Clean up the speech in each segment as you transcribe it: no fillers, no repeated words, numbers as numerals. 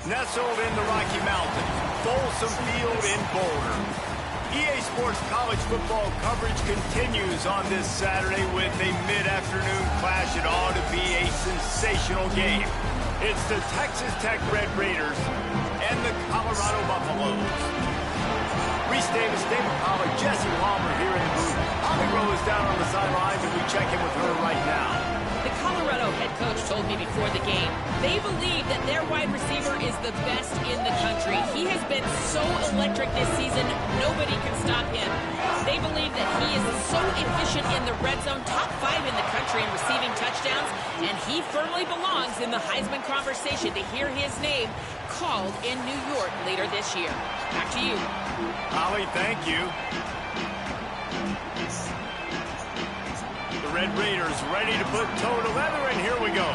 Nestled in the Rocky Mountains, Folsom Field in Boulder. EA Sports college football coverage continues on this Saturday with a mid-afternoon clash. It ought to be a sensational game. It's the Texas Tech Red Raiders and the Colorado Buffaloes. Reese Davis, David Pollack, Jesse Palmer here in the booth. Holly Rose down on the sidelines, and we check in with her right now. The Colorado head coach told me before the game, they believe that their wide receiver is the best in the country. He has been so electric this season, nobody can stop him. They believe that he is so efficient in the red zone, top 5 in the country in receiving touchdowns, and he firmly belongs in the Heisman conversation to hear his name called in New York later this year. Back to you. Holly, thank you. The Red Raiders ready to put toe to leather, and here we go.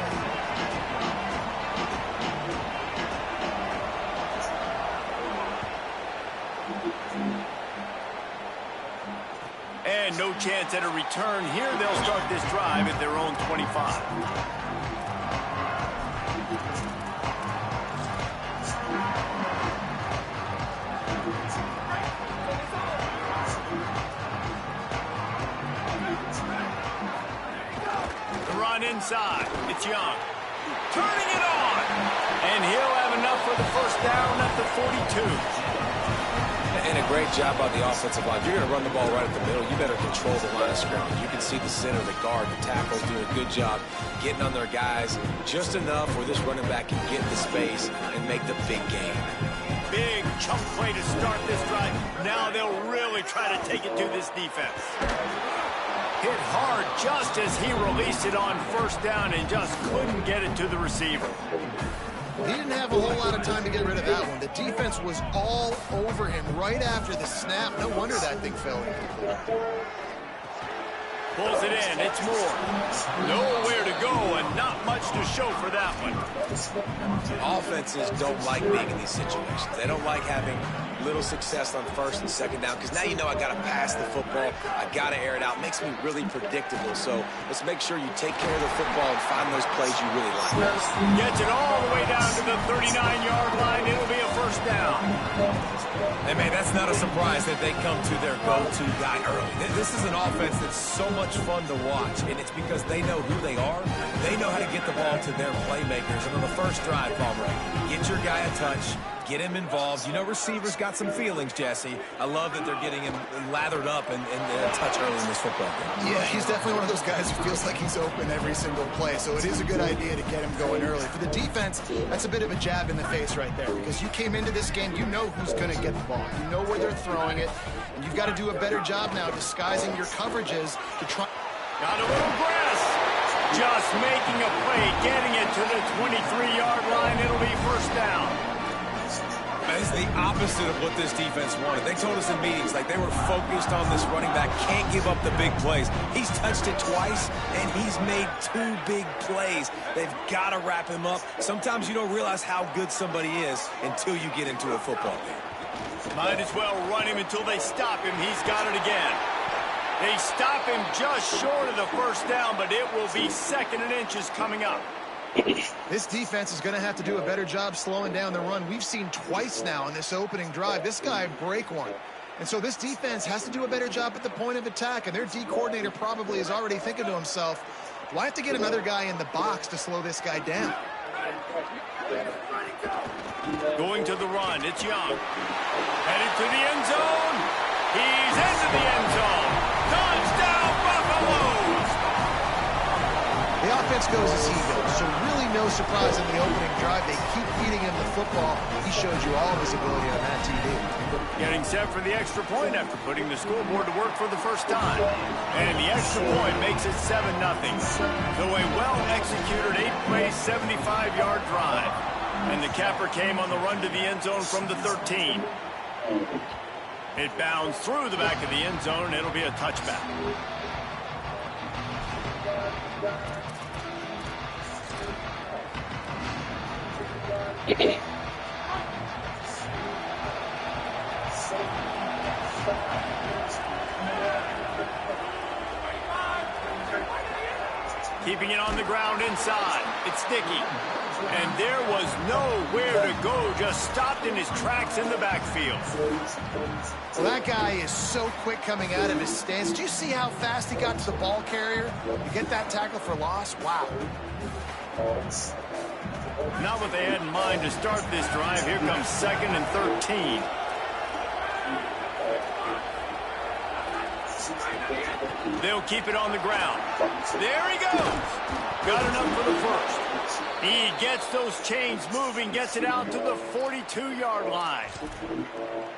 And no chance at a return here. They'll start this drive at their own 25. Inside, it's Young. Turning it on. And he'll have enough for the first down at the 42. And a great job by the offensive line. If you're going to run the ball right at the middle, you better control the line of scrimmage. You can see the center, the guard, the tackles doing a good job getting on their guys just enough where this running back can get the space and make the big game. Big chunk play to start this drive. Now they'll really try to take it to this defense. Hit hard just as he released it on first down and just couldn't get it to the receiver. He didn't have a whole lot of time to get rid of that one. The defense was all over him right after the snap. No wonder that thing fell incomplete. Pulls it in. It's Moore. Nowhere to go and not much to show for that one. Offenses don't like being in these situations. They don't like having little success on first and second down because now you know I got to pass the football. I got to air it out. It makes me really predictable. So let's make sure you take care of the football and find those plays you really like. Gets it all the way down to the 39-yard line. It'll be a first down. Hey, man, that's not a surprise that they come to their go-to guy early. This is an offense that's so much fun to watch, and it's because they know who they are. They know how to get the ball to their playmakers. And on the first drive, Palmer, get your guy a touch, get him involved. You know receivers got some feelings, Jesse. I love that they're getting him lathered up and a touch early in this football game. Yeah, he's definitely one of those guys who feels like he's open every single play, so it is a good idea to get him going early. For the defense, that's a bit of a jab in the face right there because you came into this game, you know who's going to get the ball. You know where they're throwing it, and you've got to do a better job now disguising your coverages to try. Got a little grass. Just making a play, getting it to the 23-yard line. It'll be first down. It's the opposite of what this defense wanted. They told us in meetings, like they were focused on this running back, can't give up the big plays. He's touched it twice, and he's made 2 big plays. They've got to wrap him up. Sometimes you don't realize how good somebody is until you get into a football game. Might as well run him until they stop him. He's got it again. They stop him just short of the first down, but it will be 2nd and inches coming up. This defense is going to have to do a better job slowing down the run. We've seen twice now in this opening drive this guy break one. And so this defense has to do a better job at the point of attack, and their D coordinator probably is already thinking to himself, do I have to get another guy in the box to slow this guy down? Going to the run, it's Young. Headed to the end zone. He's into the end zone. Touchdown, Buffaloes! The offense goes as he goes, so really no surprise in the opening drive. They keep feeding him the football. He showed you all of his ability on that TV. Getting set for the extra point after putting the scoreboard to work for the first time. And the extra point makes it 7-0. So a well-executed 8-play, 75-yard drive. And the capper came on the run to the end zone from the 13. It bounds through the back of the end zone, and it'll be a touchback. Keeping it on the ground inside. It's Dickey. And there was nowhere to go, just stopped in his tracks in the backfield. Well, that guy is so quick coming out of his stance. Did you see how fast he got to the ball carrier? You get that tackle for loss? Wow. Not what they had in mind to start this drive. Here comes 2nd and 13. They'll keep it on the ground. There he goes. Got enough for the first. He gets those chains moving, gets it out to the 42-yard line.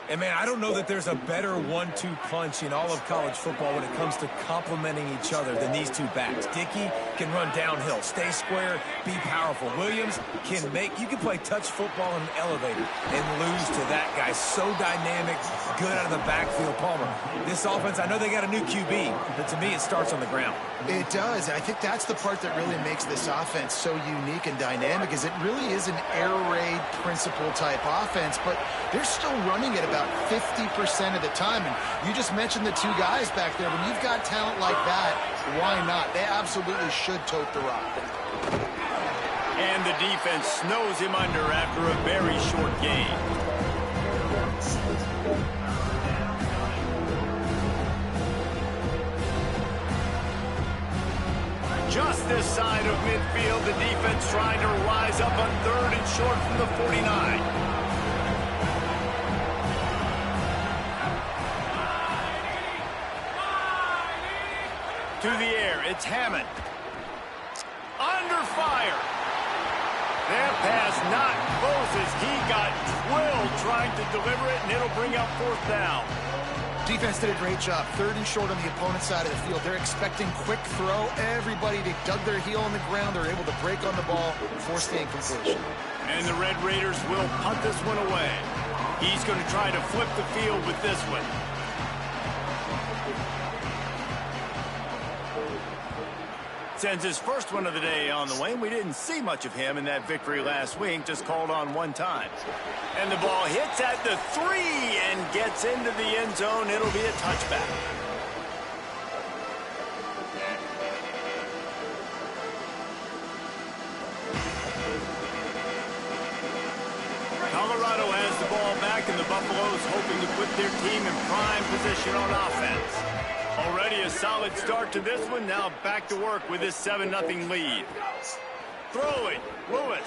And, man, I don't know that there's a better 1-2 punch in all of college football when it comes to complementing each other than these two backs. Dickey can run downhill, stay square, be powerful. Williams can you can play touch football in an elevator and lose to that guy. So dynamic, good out of the backfield. Palmer, this offense, I know they got a new QB, but to me it starts on the ground. It does. I think that's the part that really makes this offense so unique and dynamic, is it really is an air raid principle type offense, but they're still running it about 50% of the time. And you just mentioned the two guys back there. When you've got talent like that, why not? They absolutely should tote the rock. And the defense snows him under after a very short gain. Just this side of midfield, the defense trying to rise up on 3rd and short from the 49. To the air, it's Hammond. Under fire. That pass not close as he got drilled trying to deliver it, and it'll bring up 4th down. Defense did a great job. 3rd and short on the opponent's side of the field. They're expecting quick throw. Everybody, they dug their heel on the ground. They're able to break on the ball, force the incompletion. And the Red Raiders will punt this one away. He's going to try to flip the field with this one. Sends his first one of the day on the way. We didn't see much of him in that victory last week, just called on one time. And the ball hits at the 3 and gets into the end zone. It'll be a touchback. Colorado has the ball back, and the Buffaloes hoping to put their team in prime position on offense. Already a solid start to this one. Now back to work with this 7-0 lead. Throwing, Lewis.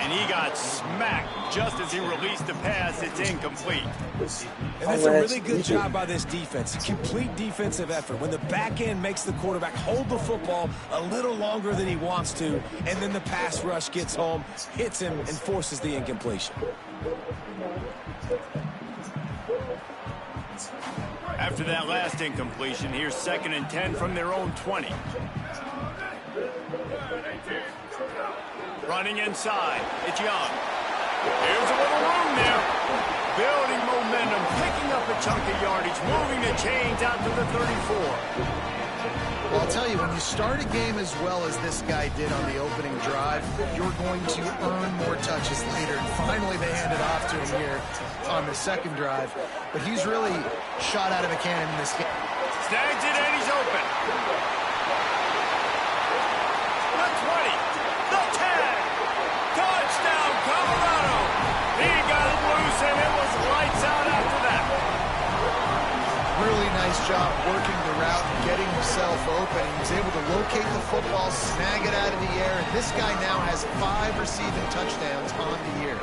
And he got smacked just as he released the pass. It's incomplete. And that's a really good job by this defense. Complete defensive effort. When the back end makes the quarterback hold the football a little longer than he wants to, and then the pass rush gets home, hits him, and forces the incompletion. After that last incompletion, here's 2nd and 10 from their own 20. Running inside, it's Young. Here's a little room there. Building momentum, picking up a chunk of yardage, moving the chains out to the 34. Well, I'll tell you, when you start a game as well as this guy did on the opening drive, you're going to earn more touches later. And finally, they hand it off to him here on the 2nd drive. But he's really shot out of a cannon in this game. Snags it, and he's open. The job working the route and getting himself open. He was able to locate the football, snag it out of the air, and this guy now has 5 receiving touchdowns on the year.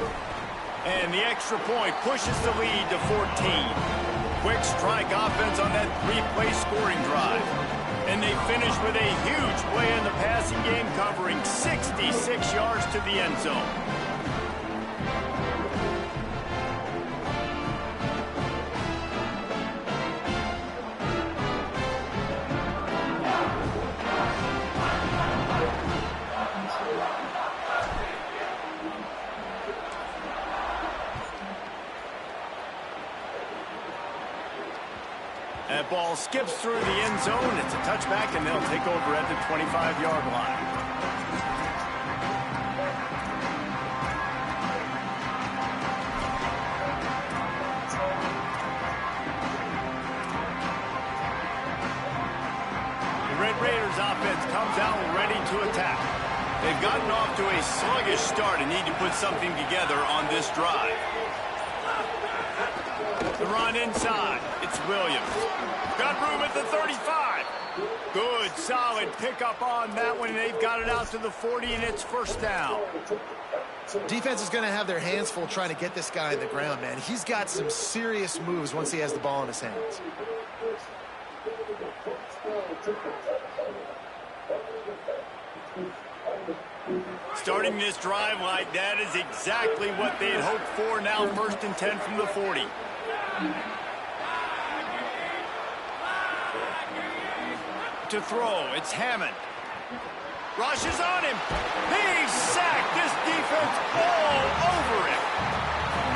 And the extra point pushes the lead to 14. Quick strike offense on that 3-play scoring drive. And they finish with a huge play in the passing game, covering 66 yards to the end zone. That ball skips through the end zone. It's a touchback, and they'll take over at the 25-yard line. The Red Raiders offense comes out ready to attack. They've gotten off to a sluggish start and need to put something together on this drive. The run inside. It's Williams. Got room at the 35. Good, solid pickup on that one. They've got it out to the 40, and it's first down. Defense is going to have their hands full trying to get this guy on the ground, man. He's got some serious moves once he has the ball in his hands. Starting this drive like that is exactly what they had hoped for. Now 1st and 10 from the 40. To throw, it's Hammond. Rush is on him. He's sacked. This defense all over him.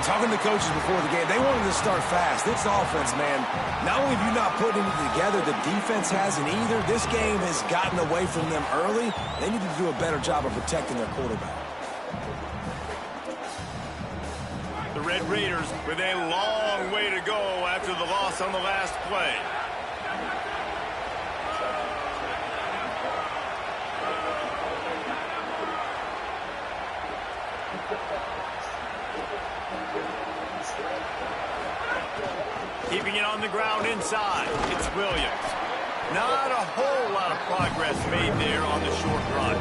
Talking to coaches before the game, they wanted to start fast. This offense, man, not only have you not put anything together, the defense hasn't either. This game has gotten away from them early. They need to do a better job of protecting their quarterback. The Red Raiders with a long way to go after the loss on the last play. Keeping it on the ground inside. It's Williams. Not a whole lot of progress made there on the short run.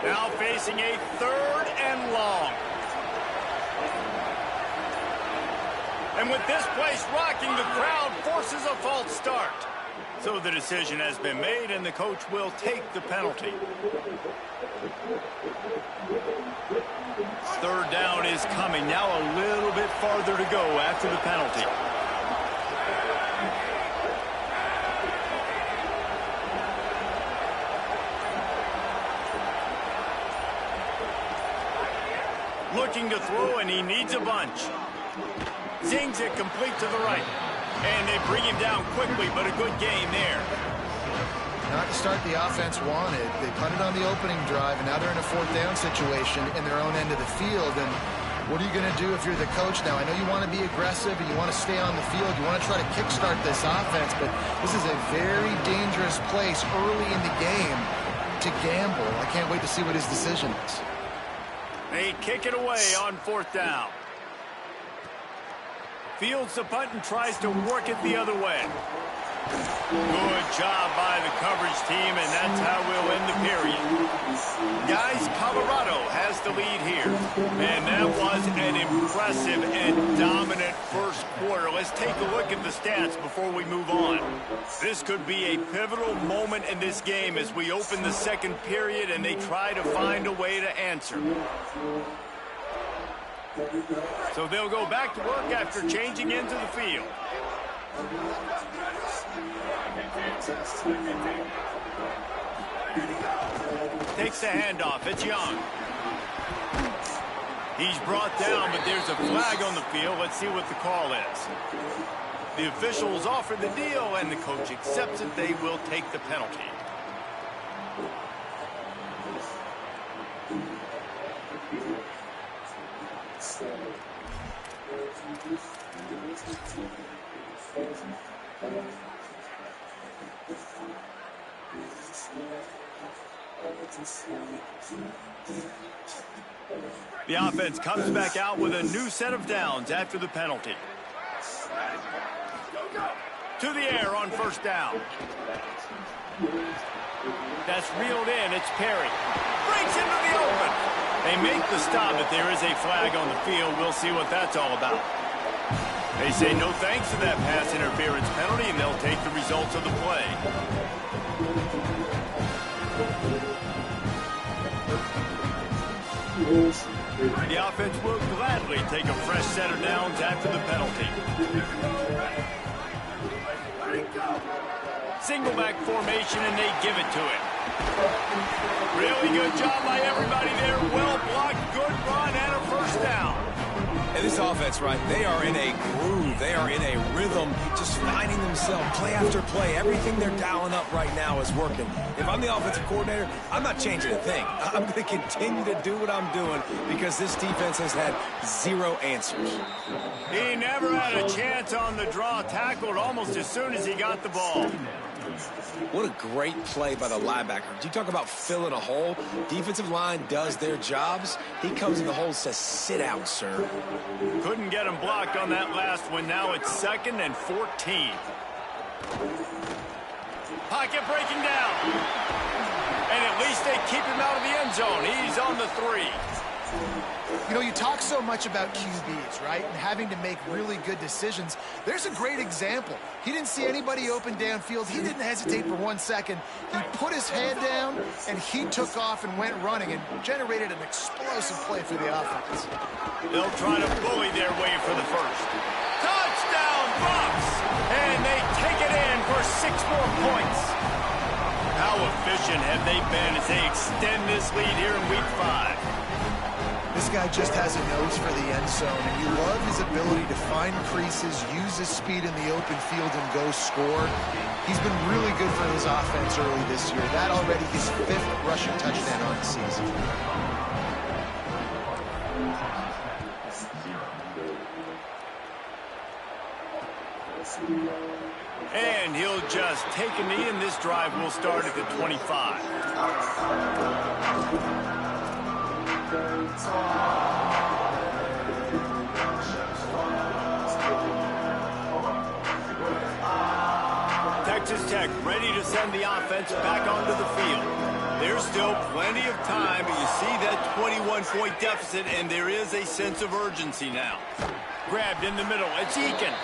Now facing a 3rd and long. And with this place rocking, the crowd forces a false start. So the decision has been made, and the coach will take the penalty. 3rd down is coming. Now a little bit farther to go after the penalty. Looking to throw, and he needs a bunch. Zings it complete to the right. And they bring him down quickly, but a good game there. Not the start the offense wanted. They punted on the opening drive, and now they're in a 4th down situation in their own end of the field. And what are you going to do if you're the coach now? I know you want to be aggressive and you want to stay on the field. You want to try to kickstart this offense, but this is a very dangerous place early in the game to gamble. I can't wait to see what his decision is. They kick it away on 4th down. Fields the punt and tries to work it the other way. Good job by the coverage team, and that's how we'll end the period. Guys, Colorado has the lead here. And that was an impressive and dominant first quarter. Let's take a look at the stats before we move on. This could be a pivotal moment in this game as we open the 2nd period and they try to find a way to answer. So they'll go back to work after changing into the field. Takes the handoff. It's Young. He's brought down, but there's a flag on the field. Let's see what the call is. The officials offer the deal, and the coach accepts it. They will take the penalty. The offense comes back out with a new set of downs after the penalty. To the air on first down. That's reeled in. It's Perry. Breaks into the open. They make the stop, but there is a flag on the field. We'll see what that's all about. They say no thanks to that pass interference penalty, and they'll take the results of the play. The offense will gladly take a fresh set of downs after the penalty. Single back formation, and they give it to him. Really good job by everybody there. Well blocked, good run, and a first down. And this offense, right, they are in a groove. They are in a rhythm, just finding themselves play after play. Everything they're dialing up right now is working. If I'm the offensive coordinator, I'm not changing a thing. I'm going to continue to do what I'm doing because this defense has had zero answers. He never had a chance on the draw, tackled almost as soon as he got the ball. What a great play by the linebacker. You talk about filling a hole. Defensive line does their jobs. He comes in the hole and says, sit down, sir. Couldn't get him blocked on that last one. Now it's 2nd and 14. Pocket breaking down. And at least they keep him out of the end zone. He's on the 3. You know, you talk so much about QBs, right? And having to make really good decisions. There's a great example. He didn't see anybody open downfield. He didn't hesitate for 1 second. He put his head down, and he took off and went running and generated an explosive play for the offense. They'll try to bully their way for the first. Touchdown, Bucs! And they take it in for 6 more points. How efficient have they been as they extend this lead here in Week 5? This guy just has a nose for the end zone, and you love his ability to find creases, use his speed in the open field, and go score. He's been really good for his offense early this year. That already his 5th rushing touchdown on the season. And he'll just take a knee, and this drive will start at the 25. Texas Tech ready to send the offense back onto the field. There's still plenty of time, but you see that 21-point deficit, and there is a sense of urgency now. Grabbed in the middle. It's Eakin.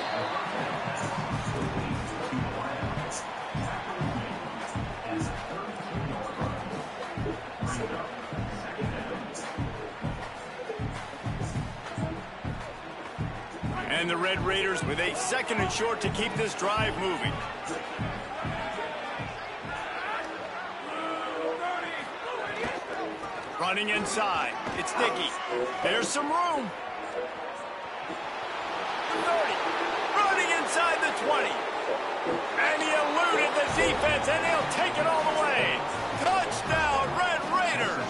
And the Red Raiders with a 2nd and short to keep this drive moving. Running inside. It's Dickey. There's some room. 30. Running inside the 20. And he eluded the defense, and he'll take it all the way. Touchdown, Red Raiders.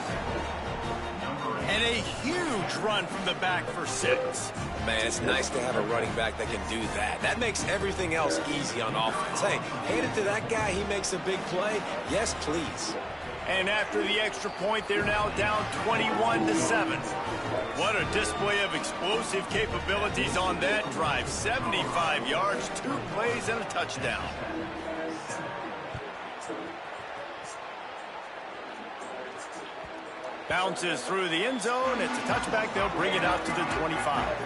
And a huge run from the back for 6. Man, it's nice to have a running back that can do that. That makes everything else easy on offense. Hey, hand it to that guy. He makes a big play. Yes, please. And after the extra point, they're now down 21-7. What a display of explosive capabilities on that drive. 75 yards, 2 plays, and a touchdown. Bounces through the end zone. It's a touchback. They'll bring it out to the 25.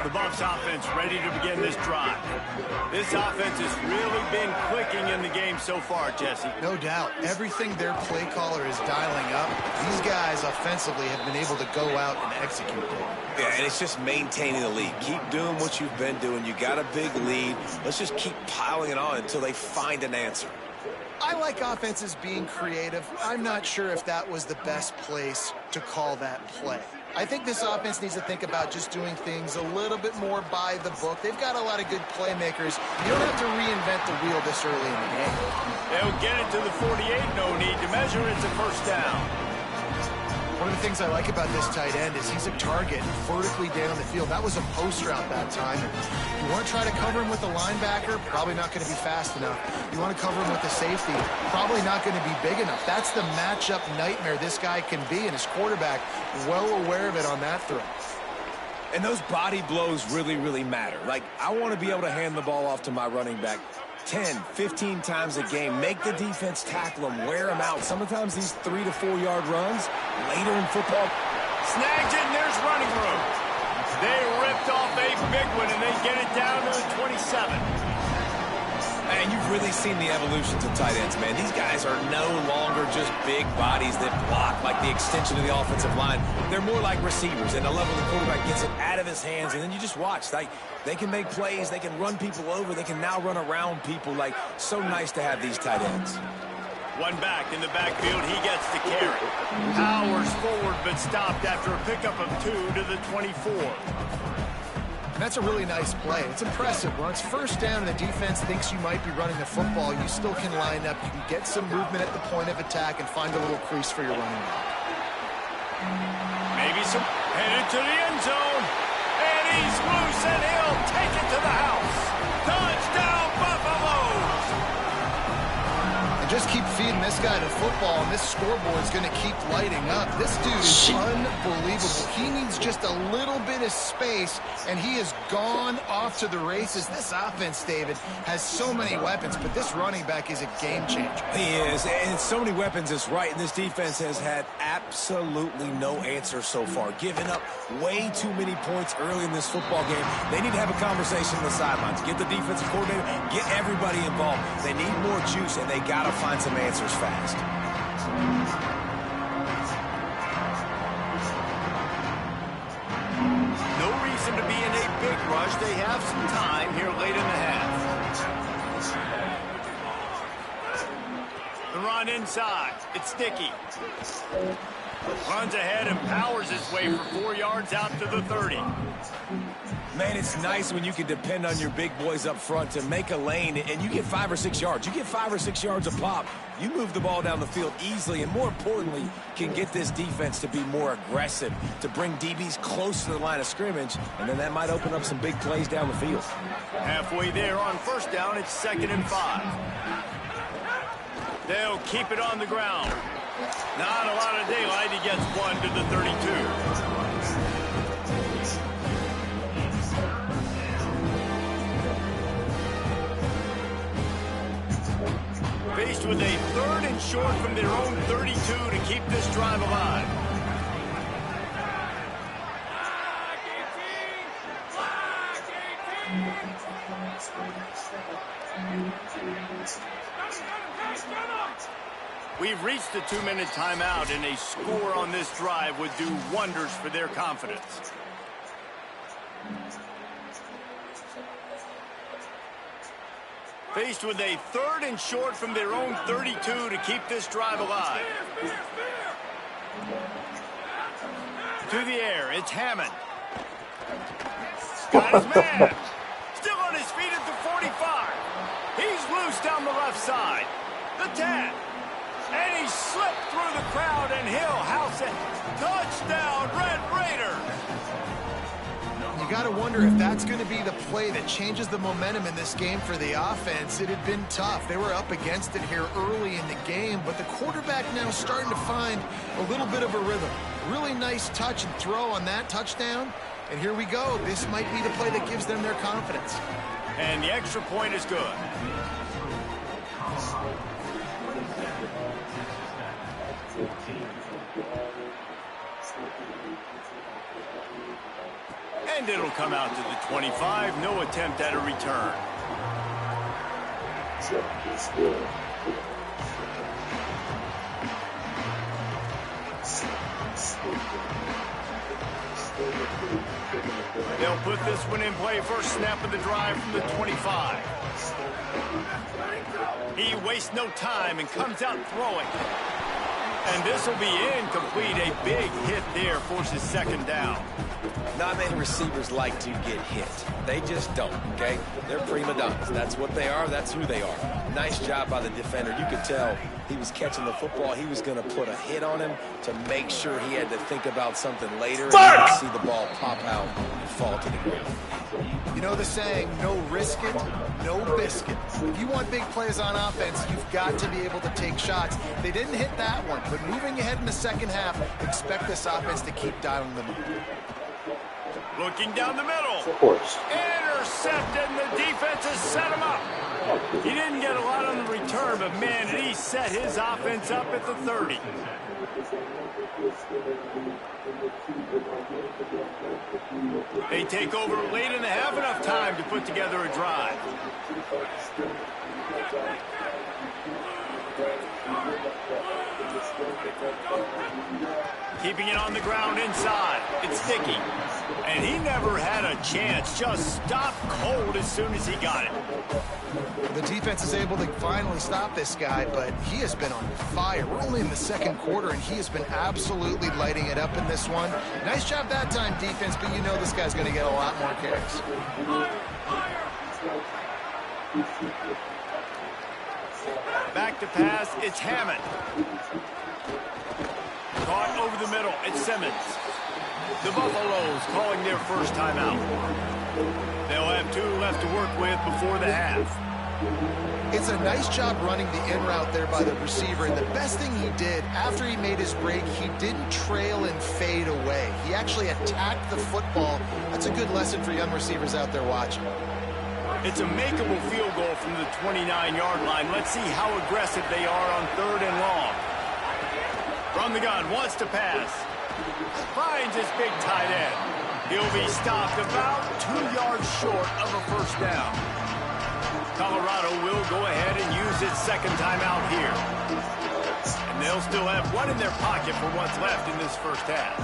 The Bucs this offense ready to begin this drive. This offense has really been clicking in the game so far, Jesse. No doubt. Everything their play caller is dialing up, these guys offensively have been able to go out and execute it. Yeah, and it's just maintaining the lead. Keep doing what you've been doing. You got a big lead. Let's just keep piling it on until they find an answer. I like offenses being creative. I'm not sure if that was the best place to call that play. I think this offense needs to think about just doing things a little bit more by the book. They've got a lot of good playmakers. You don't have to reinvent the wheel this early in the game. They'll get it to the 48. No need to measure. It's a first down. One of the things I like about this tight end is he's a target vertically down the field. That was a post route that time. You want to try to cover him with a linebacker, probably not going to be fast enough. You want to cover him with a safety, probably not going to be big enough. That's the matchup nightmare this guy can be, and his quarterback well aware of it on that throw. And those body blows really, really matter. Like, I want to be able to hand the ball off to my running back 10, 15 times a game. Make the defense tackle them, wear them out. Sometimes these 3 to 4 yard runs later in football. Snags it, and there's running room. They ripped off a big one, and they get it down to the 27. And you've really seen the evolutions of tight ends, man. These guys are no longer just big bodies that block like the extension of the offensive line. They're more like receivers, and the level the quarterback gets it out of his hands, and then you just watch. Like, they can make plays, they can run people over, they can now run around people. Like, so nice to have these tight ends. One back in the backfield, he gets the carry. Powers forward, but stopped after a pickup of 2 to the 24. That's a really nice play. It's impressive. When it's first down and the defense thinks you might be running the football, you still can line up. You can get some movement at the point of attack and find a little crease for your running back. Maybe some headed to the end zone. And he's loose, and he'll take it to the house. Touchdown, Buffalo! And just keep feeding this guy the football, and this scoreboard is going to keep lighting up. This dude is unbelievable. He needs just a little bit of space, and he has gone off to the races. This offense, David, has so many weapons, but this running back is a game changer. He is, and so many weapons is right, and this defense has had absolutely no answer so far. Giving up way too many points early in this football game. They need to have a conversation on the sidelines. Get the defensive coordinator, get everybody involved. They need more juice, and they got to find some answers fast. No reason to be in a big rush. They have some time here late in the half. The run inside. It's Sticky. Runs ahead and powers his way for 4 yards out to the 30. Man, it's nice when you can depend on your big boys up front to make a lane, and you get 5 or 6 yards. You get 5 or 6 yards a pop. You move the ball down the field easily, and more importantly, can get this defense to be more aggressive, to bring DBs close to the line of scrimmage, and then that might open up some big plays down the field. Halfway there on first down, it's 2nd and 5. They'll keep it on the ground. Not a lot of daylight. He gets 1 to the 32. Faced with a 3rd and short from their own 32 to keep this drive alive. We've reached a 2-minute timeout, and a score on this drive would do wonders for their confidence. Faced with a 3rd and short from their own 32 to keep this drive alive. To the air, it's Hammond. Got his man. Still on his feet at the 45. He's loose down the left side. The 10. And he slipped through the crowd, and he'll house it. Touchdown, Red Raider. You got to wonder if that's going to be the play that changes the momentum in this game for the offense. It had been tough. They were up against it here early in the game, but the quarterback now starting to find a little bit of a rhythm. Really nice touch and throw on that touchdown. And here we go. This might be the play that gives them their confidence. And the extra point is good. And it'll come out to the 25. No attempt at a return. They'll put this one in play. First snap of the drive from the 25. He wastes no time and comes out throwing. And this will be incomplete. A big hit there forces second down. Not many receivers like to get hit. They just don't, okay? They're prima donnas. That's what they are. That's who they are. Nice job by the defender. You could tell he was catching the football. He was going to put a hit on him to make sure he had to think about something later. And you could see the ball pop out and fall to the ground. You know the saying, no risk it, no biscuit. If you want big plays on offense, you've got to be able to take shots. They didn't hit that one, but moving ahead in the second half, expect this offense to keep dialing them up. Looking down the middle. Intercepted, and the defense has set him up. He didn't get a lot on the return, but man, did he set his offense up at the 30. They take over late in the half, enough time to put together a drive. Keeping it on the ground inside. It's sticky. And he never had a chance. Just stopped cold as soon as he got it. The defense is able to finally stop this guy, but he has been on fire. We're only in the second quarter, and he has been absolutely lighting it up in this one. Nice job that time, defense, but you know this guy's going to get a lot more carries. Back to pass, it's Hammond. Caught over the middle, it's Simmons. The Buffaloes calling their first timeout. They'll have 2 left to work with before the half. It's a nice job running the in route there by the receiver, and the best thing he did after he made his break, he didn't trail and fade away. He actually attacked the football. That's a good lesson for young receivers out there watching. It's a makeable field goal from the 29-yard line. Let's see how aggressive they are on 3rd and long. From the gun, wants to pass. Finds his big tight end. He'll be stopped about 2 yards short of a first down. Colorado will go ahead and use its second timeout here. And they'll still have 1 in their pocket for what's left in this first half.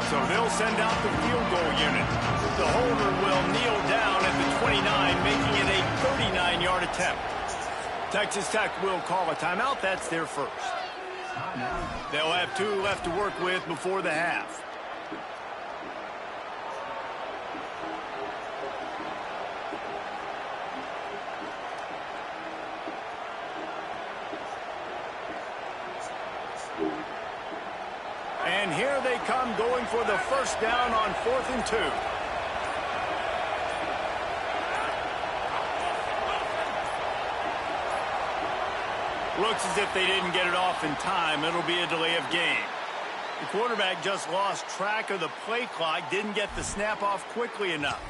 So they'll send out the field goal unit. The holder will kneel down at the 29, making it a 39-yard attempt. Texas Tech will call a timeout. That's their first. They'll have 2 left to work with before the half. And here they come, going for the first down on 4th and 2. Looks as if they didn't get it off in time. It'll be a delay of game. The quarterback just lost track of the play clock, didn't get the snap off quickly enough.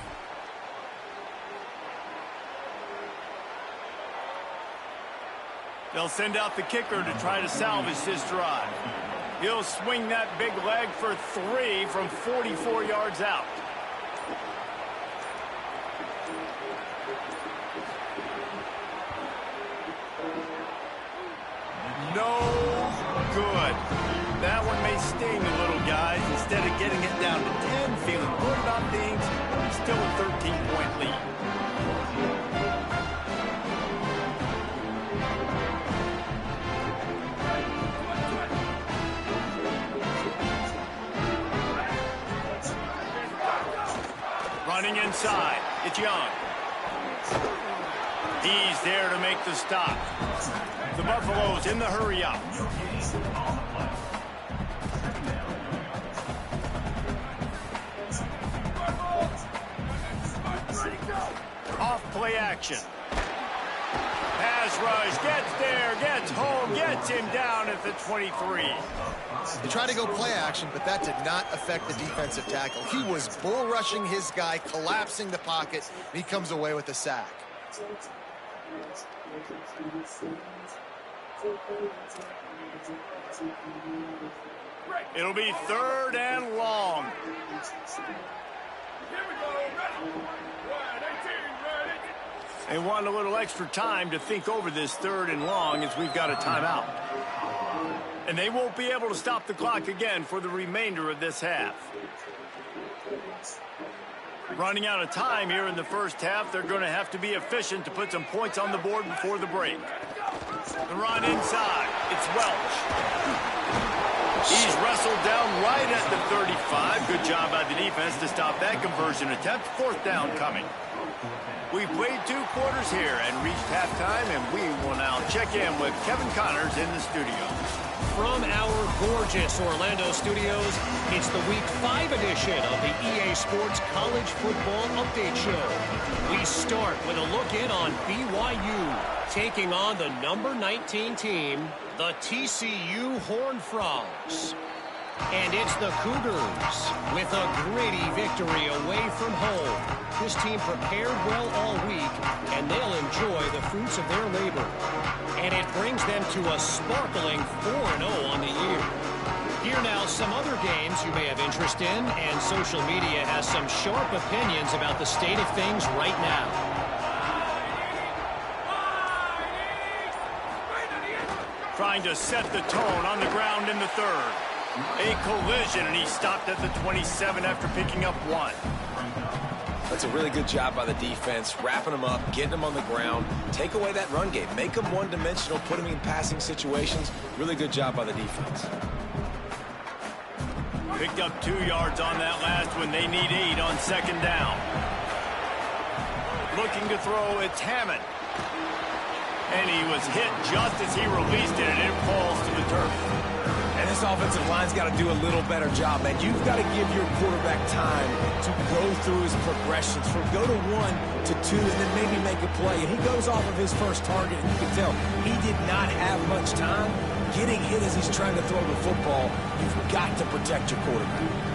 They'll send out the kicker to try to salvage this drive. He'll swing that big leg for 3 from 44 yards out. No good. That one may sting the little guys. Instead of getting it down to 10, feeling good about things, still a 13-point lead. Running inside, it's Young. He's there to make the stop. The Buffaloes in the hurry up. Off play action. Pass rush, gets there, gets home, gets him down at the 23. He tried to go play action, but that did not affect the defensive tackle. He was bull rushing his guy, collapsing the pocket, and he comes away with a sack. It'll be 3rd and long. They want a little extra time to think over this 3rd and long as we've got a timeout. And they won't be able to stop the clock again for the remainder of this half. Running out of time here in the first half, they're going to have to be efficient to put some points on the board before the break. The run inside. It's Welch. He's wrestled down right at the 35. Good job by the defense to stop that conversion attempt. 4th down coming. We've played 2 quarters here and reached halftime, and we will now check in with Kevin Connors in the studio. From our gorgeous Orlando studios, it's the Week 5 edition of the EA Sports College Football Update Show. We start with a look in on BYU, taking on the number 19 team, the TCU Horned Frogs. And it's the Cougars with a gritty victory away from home. This team prepared well all week, and they'll enjoy the fruits of their labor. And it brings them to a sparkling 4-0 on the year. Here now, some other games you may have interest in, and social media has some sharp opinions about the state of things right now. Trying to set the tone on the ground in the 3rd. A collision, and he stopped at the 27 after picking up 1. That's a really good job by the defense, wrapping them up, getting them on the ground. Take away that run game. Make them one-dimensional, put them in passing situations. Really good job by the defense. Picked up 2 yards on that last one. They need 8 on 2nd down. Looking to throw, it's Hammond. And he was hit just as he released it, and it falls to the turf. And this offensive line's got to do a little better job, man. You've got to give your quarterback time to go through his progressions from go to 1 to 2 and then maybe make a play. And he goes off of his first target, and you can tell he did not have much time getting hit as he's trying to throw the football. You've got to protect your quarterback.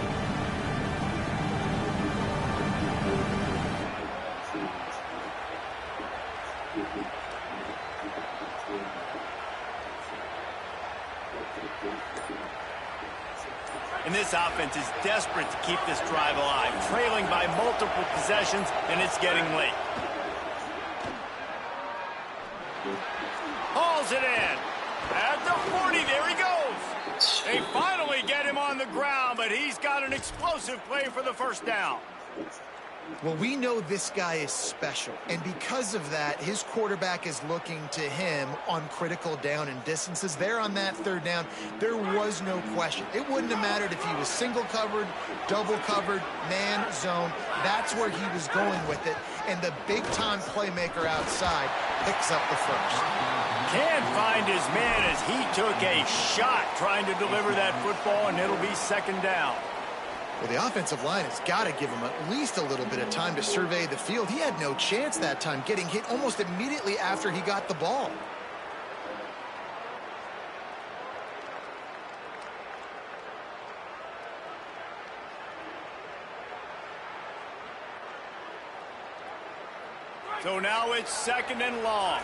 And this offense is desperate to keep this drive alive, trailing by multiple possessions, and it's getting late. Hauls it in. At the 40, there he goes. They finally get him on the ground, but he's got an explosive play for the 1st down. Well, we know this guy is special, and because of that, his quarterback is looking to him on critical down and distances. There on that 3rd down, there was no question. It wouldn't have mattered if he was single covered, double covered, man, zone. That's where he was going with it, and the big-time playmaker outside picks up the 1st. Can't find his man as he took a shot trying to deliver that football, and it'll be 2nd down. Well, the offensive line has got to give him at least a little bit of time to survey the field. He had no chance that time, getting hit almost immediately after he got the ball. So now it's 2nd and long.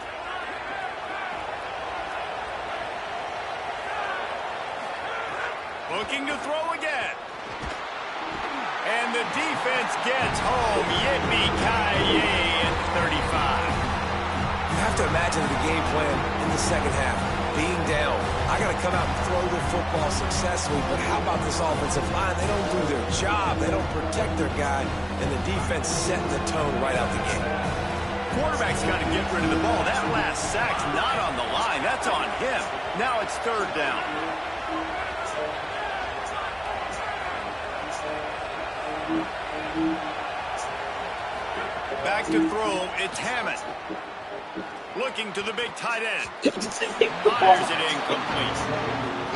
Looking to throw again. And the defense gets home. Yippee-ki-yay at the 35. You have to imagine the game plan in the 2nd half. Being down, I got to come out and throw the football successfully, but how about this offensive line? They don't do their job. They don't protect their guy, and the defense set the tone right out the gate. Quarterback's got to get rid of the ball. That last sack's not on the line. That's on him. Now it's 3rd down. Back to throw, it's Hammond. Looking to the big tight end. Fires it incomplete.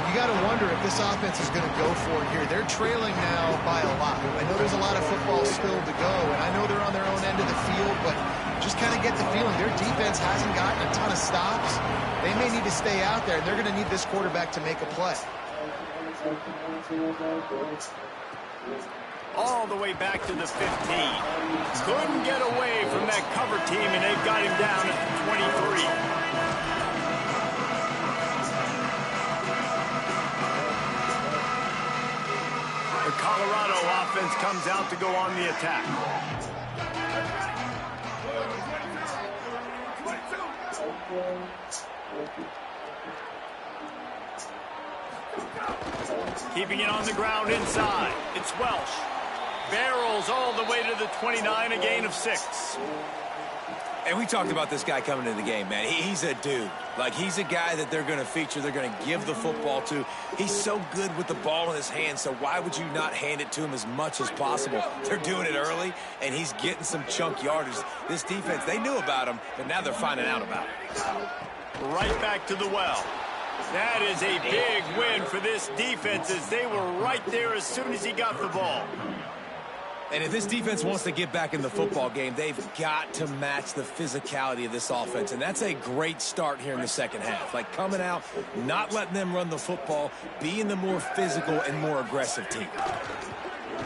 You got to wonder if this offense is going to go for it here. They're trailing now by a lot. I know there's a lot of football still to go, and I know they're on their own end of the field, but just kind of get the feeling their defense hasn't gotten a ton of stops. They may need to stay out there, and they're going to need this quarterback to make a play. all the way back to the 15. Couldn't get away from that cover team, and they've got him down at the 23. The Colorado offense comes out to go on the attack. Keeping it on the ground inside. It's Welsh. Barrels all the way to the 29, a gain of 6. And we talked about this guy coming into the game, man. He's a dude. Like, he's a guy that they're going to feature, they're going to give the football to. He's so good with the ball in his hand, so why would you not hand it to him as much as possible? They're doing it early, and he's getting some chunk yardage. This defense, they knew about him, but now they're finding out about it. Right back to the well. That is a big win for this defense, as they were right there as soon as he got the ball. And if this defense wants to get back in the football game, they've got to match the physicality of this offense. And that's a great start here in the second half. Like, coming out, not letting them run the football, being the more physical and more aggressive team.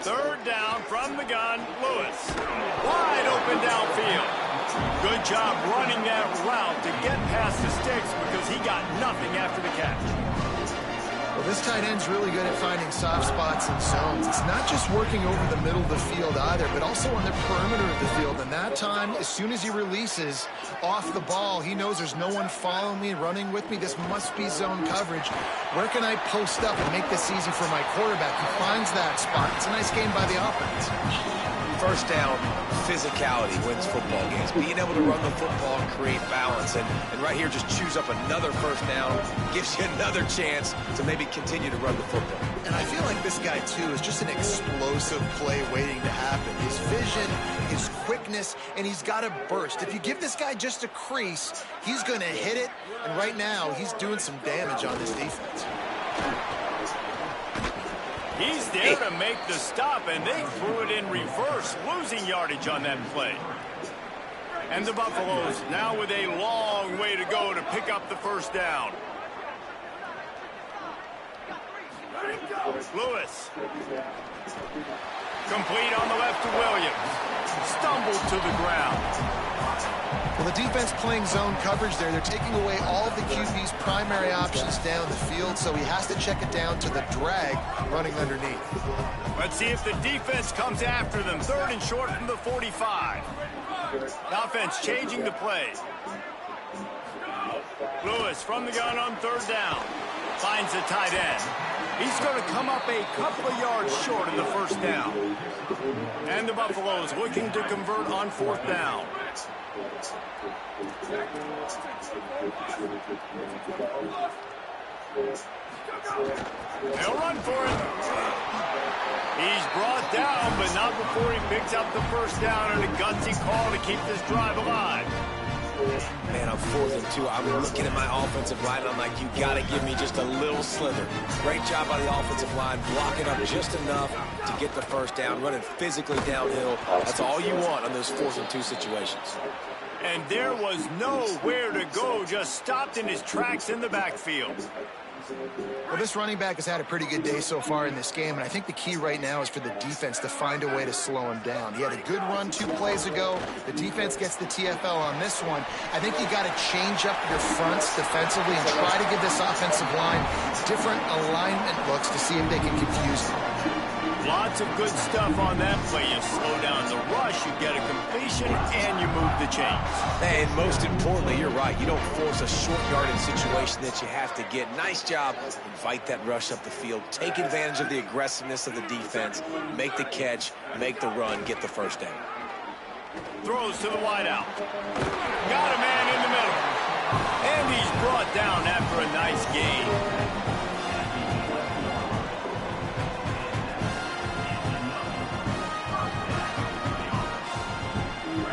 Third down from the gun, Lewis. Wide open downfield. Good job running that route to get past the sticks, because he got nothing after the catch. Well, this tight end's really good at finding soft spots and zones. It's not just working over the middle of the field either, but also on the perimeter of the field. And that time, as soon as he releases off the ball, he knows there's no one following me, running with me. This must be zone coverage. Where can I post up and make this easy for my quarterback? He finds that spot. It's a nice game by the offense. First down, physicality wins football games. Being able to run the football and create balance. And right here, just choose up another first down, gives you another chance to maybe continue to run the football. And I feel like this guy, too, is just an explosive play waiting to happen. His vision, his quickness, and he's got a burst. If you give this guy just a crease, he's going to hit it. And right now, he's doing some damage on this defense. He's there to make the stop, and they threw it in reverse, losing yardage on that play. And the Buffaloes now with a long way to go to pick up the first down. Lewis. Complete on the left to Williams. Stumbled to the ground. Well, the defense playing zone coverage there. They're taking away all of the QB's primary options down the field, so he has to check it down to the drag running underneath. Let's see if the defense comes after them. Third and short from the 45. The offense changing the play. Lewis from the gun on third down. Finds the tight end. He's going to come up a couple of yards short of the first down. And the Buffaloes looking to convert on fourth down. They'll run for it. He's brought down, but not before he picks up the first down, and a gutsy call to keep this drive alive. Man, I'm 4th and 2. I'm looking at my offensive line, and I'm like, you got to give me just a little slither. Great job by the offensive line, blocking up just enough to get the first down, running physically downhill. That's all you want on those 4th and 2 situations. And there was nowhere to go, just stopped in his tracks in the backfield. Well, this running back has had a pretty good day so far in this game, and I think the key right now is for the defense to find a way to slow him down. He had a good run 2 plays ago. The defense gets the TFL on this one. I think you got to change up your fronts defensively and try to give this offensive line different alignment looks to see if they can confuse him. Lots of good stuff on that play. You slow down the rush, you get a completion, and you move the chains. And most importantly, you're right. You don't force a short yardage situation that you have to get. Nice job. Invite that rush up the field. Take advantage of the aggressiveness of the defense. Make the catch, make the run, get the first down. Throws to the wideout. Got a man in the middle. And he's brought down after a nice gain.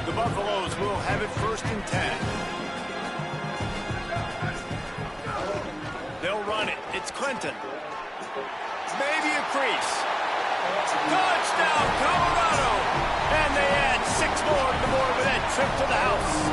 The Buffaloes will have it 1st and 10. They'll run it. It's Clinton. Maybe a crease. Touchdown, Colorado! And they add 6 more to the board with that trip to the house.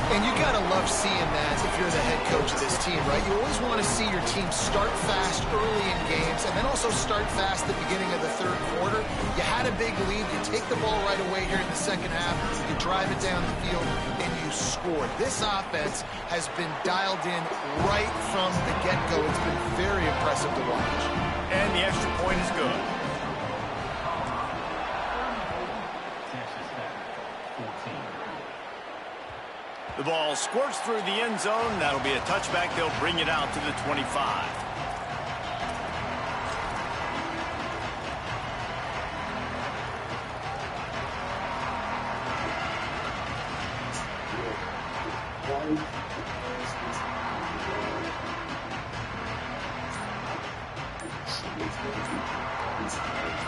And you got to love seeing that if you're the head coach of this team, right? You always want to see your team start fast early in games and then also start fast at the beginning of the third quarter. You had a big lead. You take the ball right away here in the second half. You drive it down the field, and you score. This offense has been dialed in right from the get-go. It's been very impressive to watch. And the extra point is good. The ball squirts through the end zone. That'll be a touchback. They'll bring it out to the 25.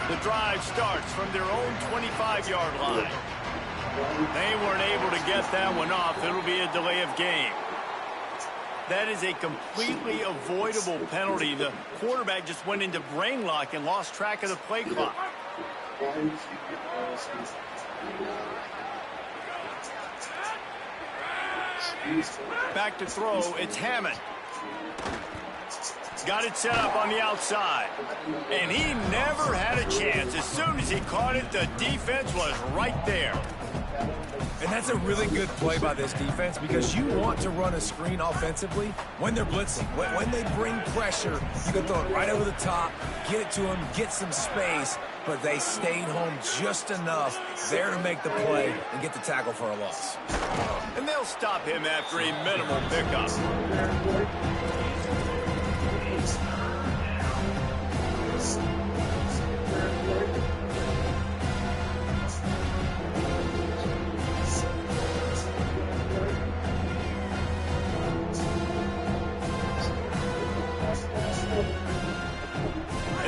The drive starts from their own 25-yard line. They weren't able to get that one off. It'll be a delay of game. That is a completely avoidable penalty. The quarterback just went into brain lock and lost track of the play clock. Back to throw, it's Hammond. Got it set up on the outside. And he never had a chance. As soon as he caught it, the defense was right there. And that's a really good play by this defense because you want to run a screen offensively when they're blitzing. When they bring pressure, you can throw it right over the top, get it to them, get some space, but they stayed home just enough there to make the play and get the tackle for a loss. And they'll stop him after a minimal pickup.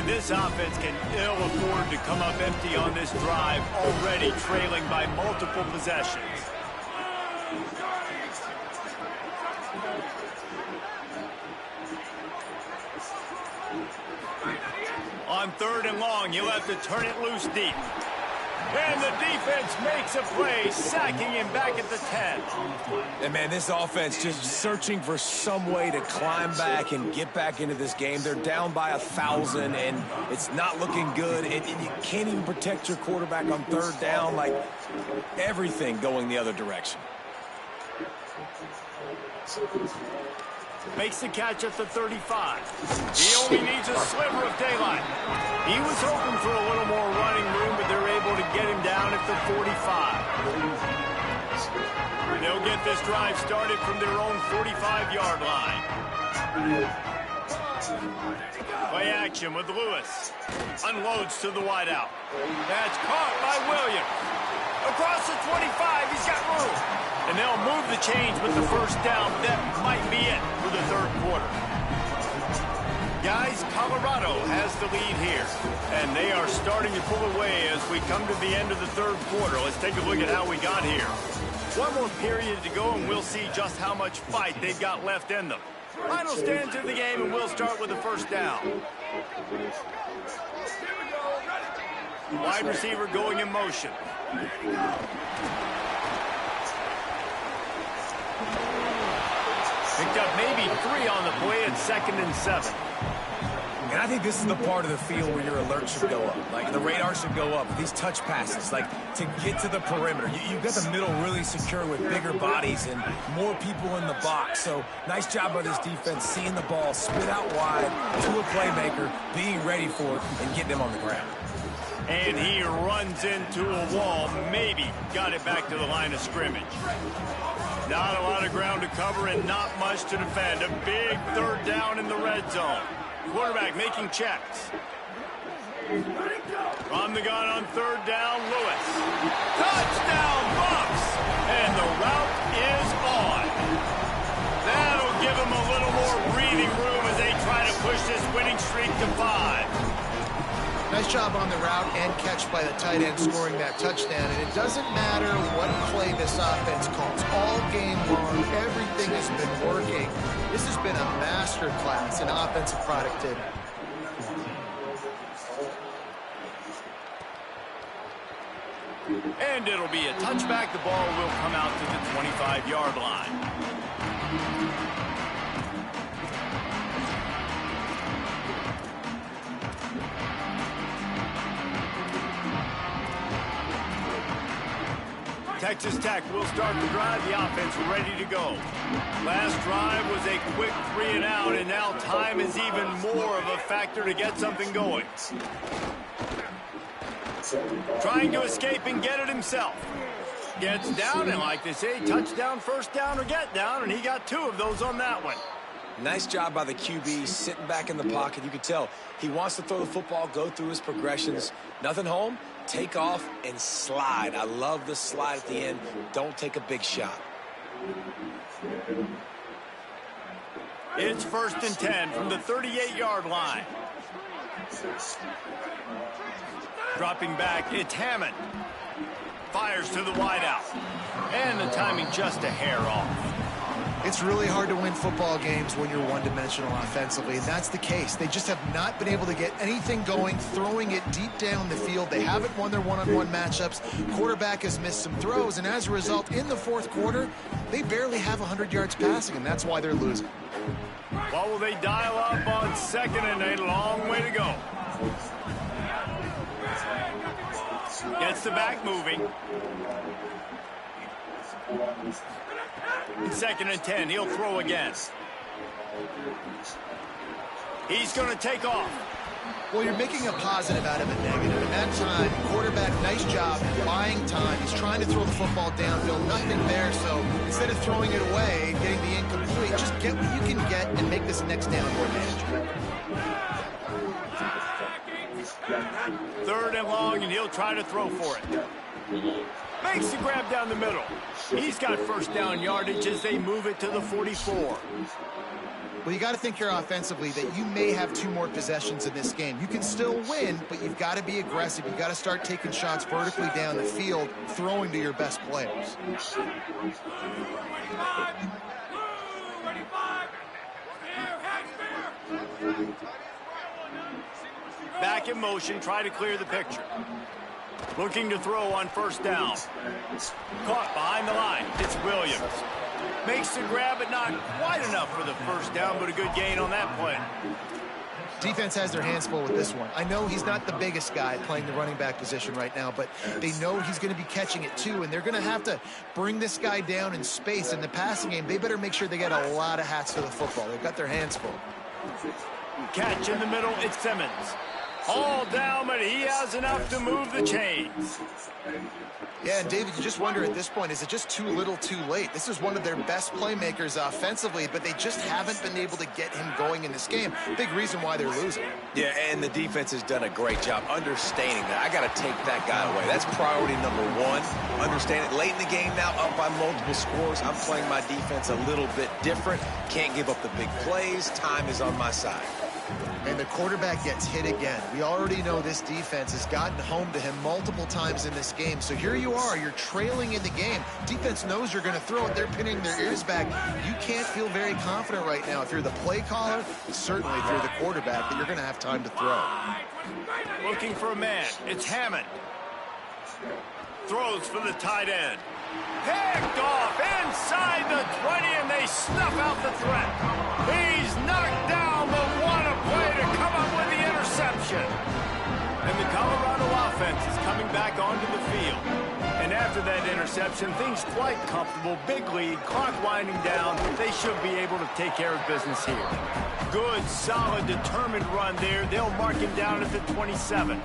This offense can ill afford to come up empty on this drive, already trailing by multiple possessions. On 3rd and long, you'll have to turn it loose deep. And the defense makes a play, sacking him back at the 10. And, man, this offense just searching for some way to climb back and get back into this game. They're down by 1,000, and it's not looking good. And you can't even protect your quarterback on 3rd down. Like, everything going the other direction. Makes the catch at the 35. He only needs a sliver of daylight. He was hoping for a little more running room, but they're able to get him down at the 45. They'll get this drive started from their own 45-yard line. Play action with Lewis. Unloads to the wideout. That's caught by Williams. Across the 25, he's got room. And they'll move the chains with the first down. That might be it for the third quarter. Guys, Colorado has the lead here. And they are starting to pull away as we come to the end of the third quarter. Let's take a look at how we got here. One more period to go, and we'll see just how much fight they've got left in them. Final stands of the game, and we'll start with the first down. Wide receiver going in motion. Picked up maybe 3 on the play at 2nd and 7. And I think this is the part of the field where your alert should go up. Like, the radar should go up. These touch passes, like, to get to the perimeter. You've got the middle really secure with bigger bodies and more people in the box. So, nice job by this defense, seeing the ball spit out wide to a playmaker, being ready for it, and getting him on the ground. And he runs into a wall, maybe got it back to the line of scrimmage. Not a lot of ground to cover and not much to defend. A big 3rd down in the red zone. Quarterback making checks. From the gun on 3rd down, Lewis. Touchdown, Bucks! And the route is on. That'll give him a little more breathing room as they try to push this winning streak to 5. Nice job on the route and catch by the tight end scoring that touchdown. And it doesn't matter what play this offense calls. All game long, everything has been working. This has been a masterclass in offensive productivity. And it'll be a touchback. The ball will come out to the 25-yard line. Texas Tech will start the drive. The offense ready to go. Last drive was a quick 3-and-out, and now time is even more of a factor to get something going. Trying to escape and get it himself. Gets down, and like they say, touchdown, first down, or get down, and he got 2 of those on that one. Nice job by the QB, sitting back in the pocket. You can tell he wants to throw the football, go through his progressions. Nothing home, take off, and slide. I love the slide at the end. Don't take a big shot. It's 1st and 10 from the 38-yard line. Dropping back, it's Hammond. Fires to the wideout. And the timing just a hair off. It's really hard to win football games when you're one-dimensional offensively, and that's the case. They just have not been able to get anything going, throwing it deep down the field. They haven't won their one-on-one matchups. Quarterback has missed some throws, and as a result, in the 4th quarter, they barely have 100 yards passing, and that's why they're losing. What will they dial up on 2nd and a long way to go? Gets the back moving. 2nd and 10, he'll throw again. He's going to take off. Well, you're making a positive out of a negative. In that time, quarterback, nice job buying time. He's trying to throw the football downfield, nothing there. So instead of throwing it away and getting the incomplete, just get what you can get and make this next down more manageable. 3rd and long, and he'll try to throw for it. Makes the grab down the middle. He's got first down yardage as they move it to the 44. Well, you got to think here offensively that you may have 2 more possessions in this game. You can still win, but you've got to be aggressive. You've got to start taking shots vertically down the field, throwing to your best players. Back in motion, try to clear the picture. Looking to throw on 1st down. Caught behind the line. It's Williams. Makes the grab, but not quite enough for the 1st down, but a good gain on that play. Defense has their hands full with this one. I know he's not the biggest guy playing the running back position right now, but they know he's going to be catching it too, and they're going to have to bring this guy down in space. In the passing game, they better make sure they get a lot of hats to the football. They've got their hands full. Catch in the middle, it's Simmons. All down, but he has enough to move the chains. Yeah, and David, you just wonder at this point, is it just too little too late? This is one of their best playmakers offensively, but they just haven't been able to get him going in this game. Big reason why they're losing. Yeah, and the defense has done a great job understanding that. I got to take that guy away. That's priority number 1. Understand it. Late in the game now, up by multiple scores. I'm playing my defense a little bit different. Can't give up the big plays. Time is on my side. And the quarterback gets hit again. We already know this defense has gotten home to him multiple times in this game. So here you are, you're trailing in the game. Defense knows you're going to throw it. They're pinning their ears back. You can't feel very confident right now if you're the play caller, certainly if you're the quarterback, that you're going to have time to throw. Looking for a man. It's Hammond. Throws for the tight end. Picked off inside the 20, and they snuff out the threat. He's knocked down, but what a play to come up with the interception. And the Colorado offense is coming back onto the field. And after that interception, things quite comfortable. Big lead, clock winding down. They should be able to take care of business here. Good, solid, determined run there. They'll mark him down at the 27.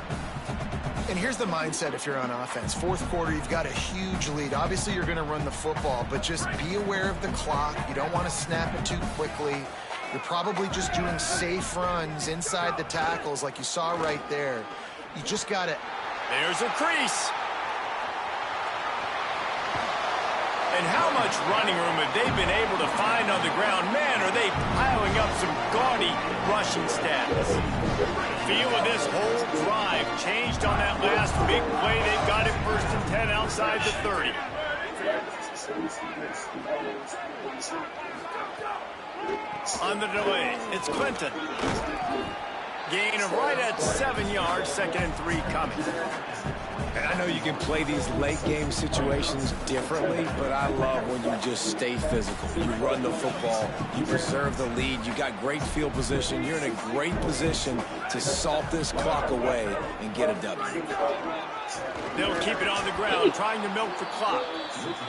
And here's the mindset if you're on offense. 4th quarter, you've got a huge lead. Obviously, you're going to run the football, but just be aware of the clock. You don't want to snap it too quickly. You're probably just doing safe runs inside the tackles like you saw right there. You just got to... There's a crease. And how much running room have they been able to find on the ground? Man, are they piling up some gaudy rushing stats. Feel of this whole drive changed on that last big play. They got it 1st and 10 outside the 30. On the delay, it's Clinton. Gain of right at 7 yards, 2nd and 3 coming. And I know you can play these late-game situations differently, but I love when you just stay physical. You run the football, you preserve the lead, you got great field position, you're in a great position to salt this clock away and get a W. They'll keep it on the ground, trying to milk the clock.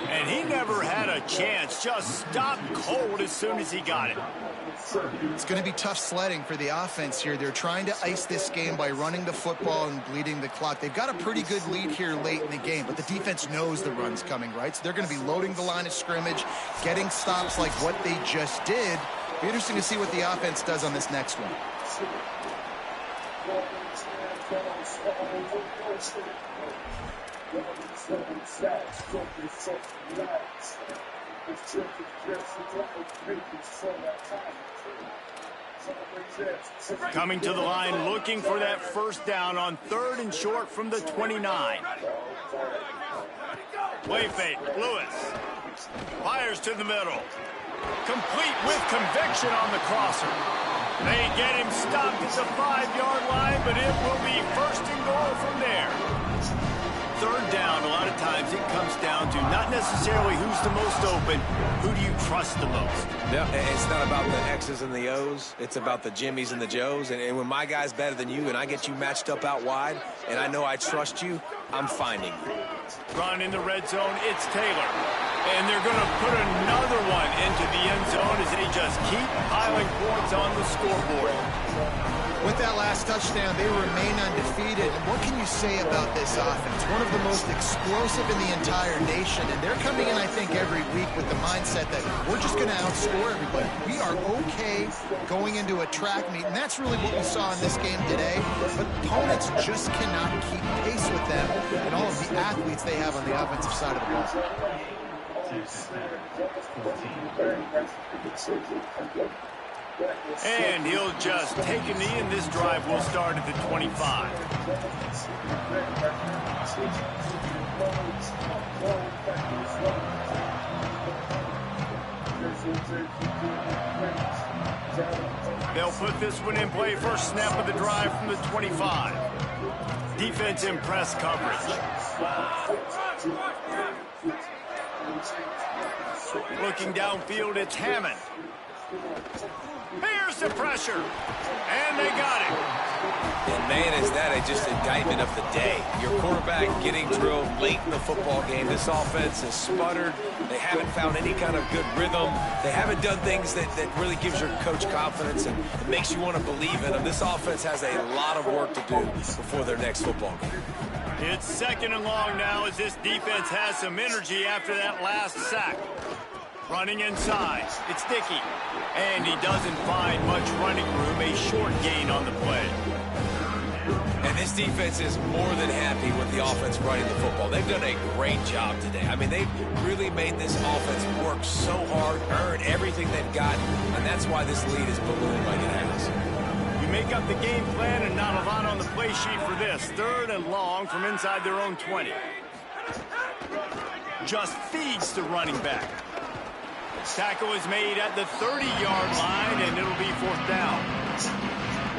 And he never had a chance, just stopped cold as soon as he got it. It's going to be tough sledding for the offense here. They're trying to ice this game by running the football and bleeding the clock. They've got a pretty good lead here late in the game, but the defense knows the run's coming, right? So they're going to be loading the line of scrimmage, getting stops like what they just did. Be interesting to see what the offense does on this next one. Coming to the line, looking for that first down on 3rd and short from the 29. Play fake, Lewis. Fires to the middle. Complete with conviction on the crosser. They get him stopped at the 5-yard line, but it will be 1st and goal from there. 3rd down, a lot of times it comes down to not necessarily who's the most open, who do you trust the most? Yeah, it's not about the X's and the O's. It's about the Jimmys and the Joes. And when my guy's better than you and I get you matched up out wide and I know I trust you, I'm finding you. Run in the red zone, it's Taylor. And they're going to put another one into the end zone as they just keep piling points on the scoreboard. With that last touchdown, they remain undefeated. And what can you say about this offense? One of the most explosive in the entire nation. And they're coming in, I think, every week with the mindset that we're just going to outscore everybody. We are okay going into a track meet. And that's really what we saw in this game today. But opponents just cannot keep pace with them and all of the athletes they have on the offensive side of the ball. And he'll just take a knee, and this drive will start at the 25. They'll put this one in play. First snap of the drive from the 25. Defense in press coverage. Looking downfield, it's Hammond. Here's the pressure. And they got it. And man, is that just indictment of the day. Your quarterback getting drilled late in the football game. This offense has sputtered. They haven't found any kind of good rhythm. They haven't done things that really gives your coach confidence and makes you want to believe in them. This offense has a lot of work to do before their next football game. It's 2nd and long now as this defense has some energy after that last sack. Running inside, it's Dickey. And he doesn't find much running room, a short gain on the play. And this defense is more than happy with the offense running the football. They've done a great job today. I mean, they've really made this offense work so hard, earn everything they've got, and that's why this lead is ballooned like it has. You make up the game plan and not a lot on the play sheet for this. 3rd and long from inside their own 20. Just feeds the running back. Tackle is made at the 30-yard line, and it'll be 4th down.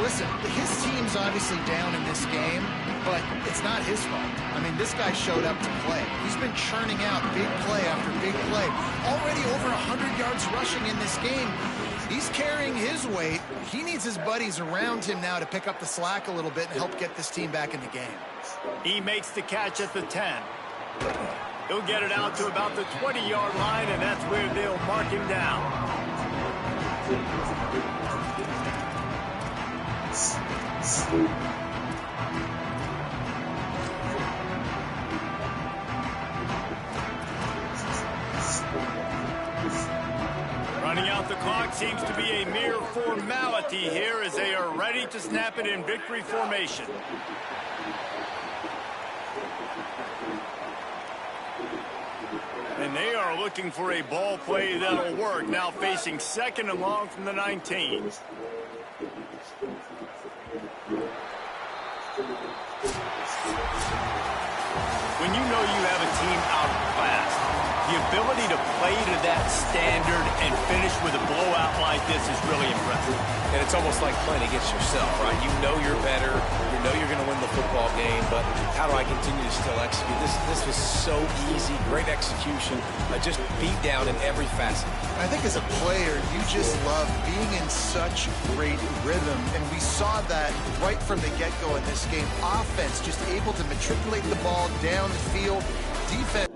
Listen, his team's obviously down in this game, but it's not his fault. I mean, this guy showed up to play. He's been churning out big play after big play. Already over 100 yards rushing in this game. He's carrying his weight. He needs his buddies around him now to pick up the slack a little bit and help get this team back in the game. He makes the catch at the 10. He'll get it out to about the 20-yard line, and that's where they'll mark him down. Running out the clock seems to be a mere formality here as they are ready to snap it in victory formation. And they are looking for a ball play that'll work. Now facing 2nd and long from the 19. When you know you have a team outclassed, The ability to play to that standard and finish with a blowout like this is really impressive. And it's almost like playing against yourself, right? You know you're better. You know you're going to win the football game, but how do I continue to still execute? This was so easy. Great execution. Just beat down in every facet. I think as a player, you just love being in such great rhythm, and we saw that right from the get-go in this game. Offense just able to matriculate the ball down the field. Defense.